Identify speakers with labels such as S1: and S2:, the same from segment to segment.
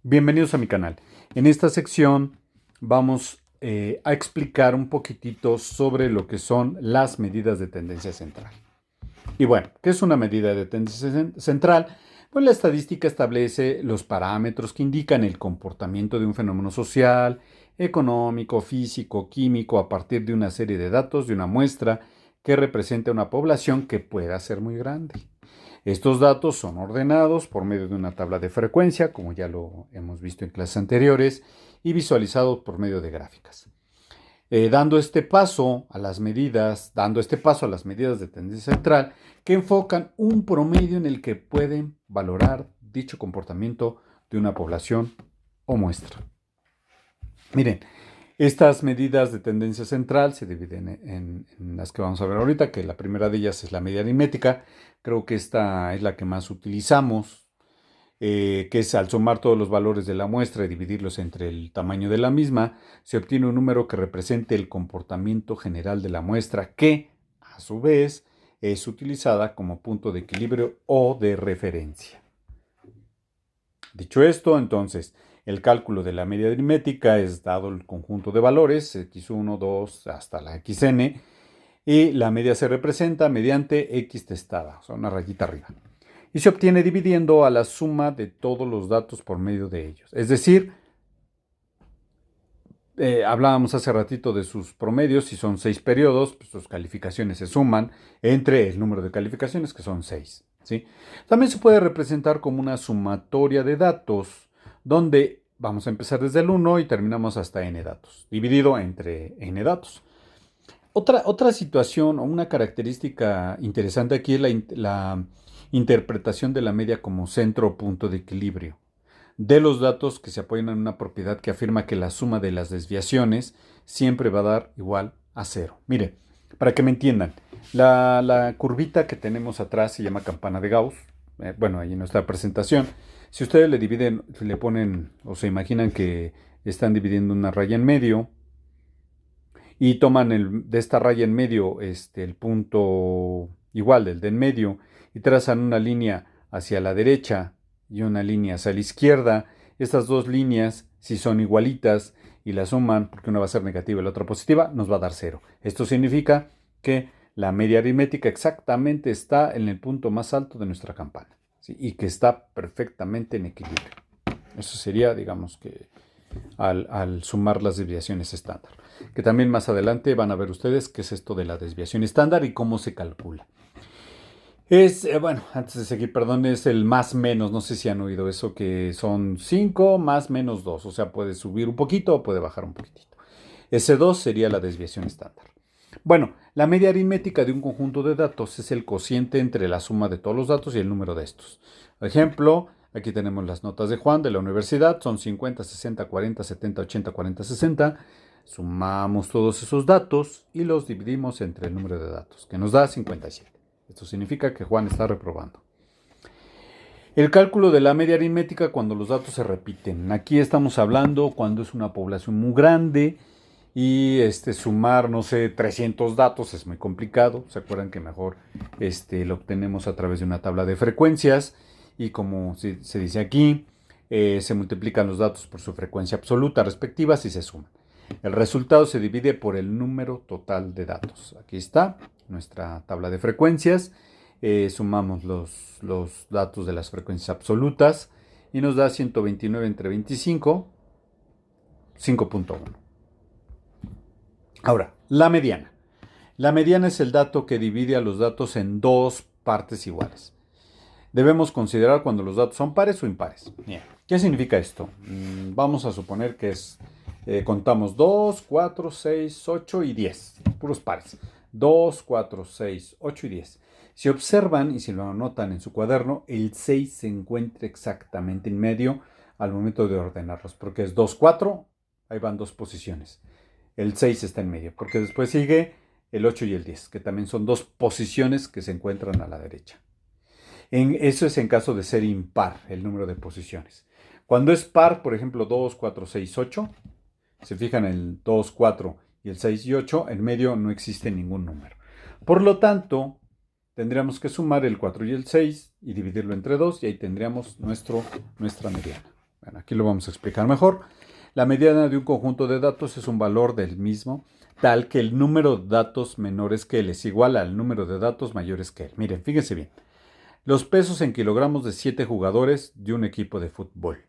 S1: Bienvenidos a mi canal. En esta sección vamos a explicar un poquitito sobre lo que son las medidas de tendencia central. Y bueno, ¿qué es una medida de tendencia central? Pues la estadística establece los parámetros que indican el comportamiento de un fenómeno social, económico, físico, químico, a partir de una serie de datos de una muestra que representa una población que pueda ser muy grande. Estos datos son ordenados por medio de una tabla de frecuencia, como ya lo hemos visto en clases anteriores, y visualizados por medio de gráficas. Dando este paso a las medidas de tendencia central que enfocan un promedio en el que pueden valorar dicho comportamiento de una población o muestra. Miren, estas medidas de tendencia central se dividen en las que vamos a ver ahorita, que la primera de ellas es la media aritmética. Creo que esta es la que más utilizamos, que es al sumar todos los valores de la muestra y dividirlos entre el tamaño de la misma, se obtiene un número que represente el comportamiento general de la muestra, que, a su vez, es utilizada como punto de equilibrio o de referencia. Dicho esto, entonces, el cálculo de la media aritmética es dado el conjunto de valores, x1, 2, hasta la xn, y la media se representa mediante x testada, o sea, una rayita arriba. Y se obtiene dividiendo a la suma de todos los datos por medio de ellos. Es decir, hablábamos hace ratito de sus promedios, si son 6 periodos, pues sus calificaciones se suman entre el número de calificaciones, que son 6. ¿Sí? También se puede representar como una sumatoria de datos, donde vamos a empezar desde el 1 y terminamos hasta n datos, dividido entre n datos. Otra situación o una característica interesante aquí es la interpretación de la media como centro o punto de equilibrio de los datos que se apoyan en una propiedad que afirma que la suma de las desviaciones siempre va a dar igual a 0. Mire, para que me entiendan, la curvita que tenemos atrás se llama campana de Gauss. Bueno, ahí en nuestra presentación. Si ustedes le dividen, le ponen o se imaginan que están dividiendo una raya en medio y toman de esta raya en medio el punto igual del de en medio y trazan una línea hacia la derecha y una línea hacia la izquierda. Estas dos líneas, si son igualitas y las suman, porque una va a ser negativa y la otra positiva, nos va a dar 0. Esto significa que la media aritmética exactamente está en el punto más alto de nuestra campana, ¿sí? Y que está perfectamente en equilibrio. Eso sería, digamos que, al sumar las desviaciones estándar. Que también más adelante van a ver ustedes qué es esto de la desviación estándar y cómo se calcula. Bueno, antes de seguir, perdón, es el más menos, no sé si han oído eso, que son 5 más menos 2, o sea, puede subir un poquito o puede bajar un poquitito. Ese 2 sería la desviación estándar. Bueno, la media aritmética de un conjunto de datos es el cociente entre la suma de todos los datos y el número de estos. Por ejemplo, aquí tenemos las notas de Juan de la universidad, son 50, 60, 40, 70, 80, 40, 60. Sumamos todos esos datos y los dividimos entre el número de datos, que nos da 57. Esto significa que Juan está reprobando. El cálculo de la media aritmética cuando los datos se repiten. Aquí estamos hablando cuando es una población muy grande y sumar, no sé, 300 datos es muy complicado. ¿Se acuerdan que mejor lo obtenemos a través de una tabla de frecuencias? Y como se dice aquí, se multiplican los datos por su frecuencia absoluta respectiva y se suman. El resultado se divide por el número total de datos. Aquí está nuestra tabla de frecuencias. Sumamos los datos de las frecuencias absolutas y nos da 129 entre 25, 5.1. Ahora, la mediana. La mediana es el dato que divide a los datos en dos partes iguales. Debemos considerar cuando los datos son pares o impares. Bien. ¿Qué significa esto? Vamos a suponer que contamos 2, 4, 6, 8 y 10. Puros pares. 2, 4, 6, 8 y 10. Si observan y si lo anotan en su cuaderno, el 6 se encuentra exactamente en medio al momento de ordenarlos, porque es 2, 4, ahí van dos posiciones. El 6 está en medio, porque después sigue el 8 y el 10, que también son dos posiciones que se encuentran a la derecha. Eso es en caso de ser impar, el número de posiciones. Cuando es par, por ejemplo, 2, 4, 6, 8, se fijan en el 2, 4 y el 6 y 8, en medio no existe ningún número. Por lo tanto, tendríamos que sumar el 4 y el 6 y dividirlo entre 2 y ahí tendríamos nuestra mediana. Bueno, aquí lo vamos a explicar mejor. La mediana de un conjunto de datos es un valor del mismo, tal que el número de datos menores que él es igual al número de datos mayores que él. Miren, fíjense bien. Los pesos en kilogramos de 7 jugadores de un equipo de fútbol.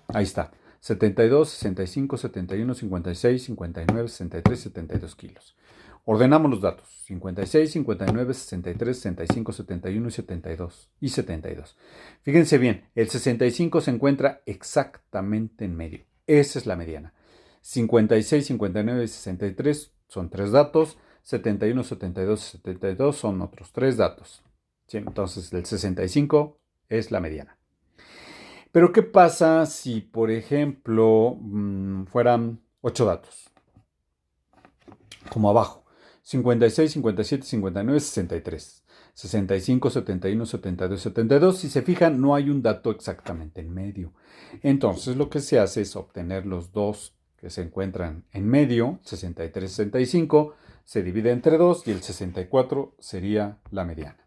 S1: Ahí está. 72, 65, 71, 56, 59, 63, 72 kilos. Ordenamos los datos. 56, 59, 63, 65, 71 y 72. Y 72. Fíjense bien, el 65 se encuentra exactamente en medio. Esa es la mediana. 56, 59 y 63 son 3 datos. 71, 72 y 72 son otros 3 datos. ¿Sí? Entonces el 65 es la mediana. Pero ¿qué pasa si, por ejemplo, fueran 8 datos? Como abajo. 56, 57, 59, 63. 65, 71, 72, 72. Si se fijan, no hay un dato exactamente en medio. Entonces lo que se hace es obtener los dos que se encuentran en medio, 63, 65, se divide entre 2 y el 64 sería la mediana.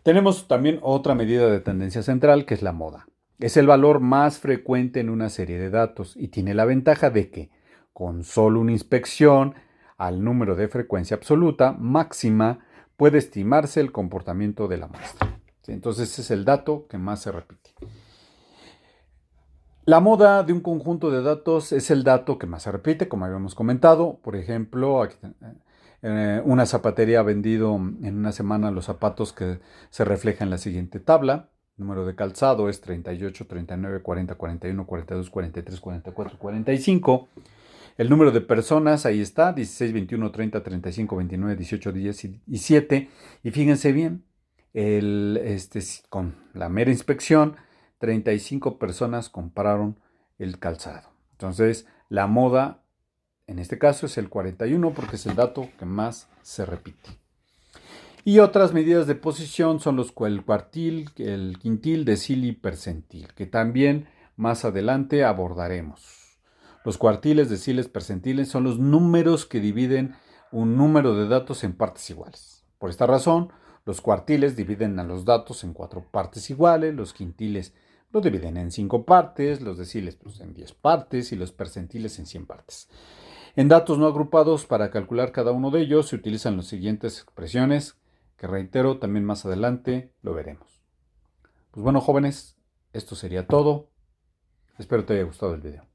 S1: Tenemos también otra medida de tendencia central, que es la moda. Es el valor más frecuente en una serie de datos y tiene la ventaja de que, con solo una inspección al número de frecuencia absoluta máxima, puede estimarse el comportamiento de la muestra. Entonces, ese es el dato que más se repite. La moda de un conjunto de datos es el dato que más se repite, como habíamos comentado. Por ejemplo, aquí, una zapatería ha vendido en una semana los zapatos que se reflejan en la siguiente tabla. El número de calzado es 38, 39, 40, 41, 42, 43, 44, 45. El número de personas, ahí está, 16, 21, 30, 35, 29, 18, 10 y 7. Y fíjense bien, con la mera inspección, 35 personas compraron el calzado. Entonces, la moda, en este caso, es el 41 porque es el dato que más se repite. Y otras medidas de posición son el cuartil, el quintil, decil y percentil, que también más adelante abordaremos. Los cuartiles, deciles, percentiles son los números que dividen un número de datos en partes iguales. Por esta razón, los cuartiles dividen a los datos en 4 partes iguales, los quintiles los dividen en 5 partes, los deciles en 10 partes y los percentiles en 100 partes. En datos no agrupados, para calcular cada uno de ellos, se utilizan las siguientes expresiones, que reitero, también más adelante lo veremos. Pues bueno, jóvenes, esto sería todo. Espero te haya gustado el video.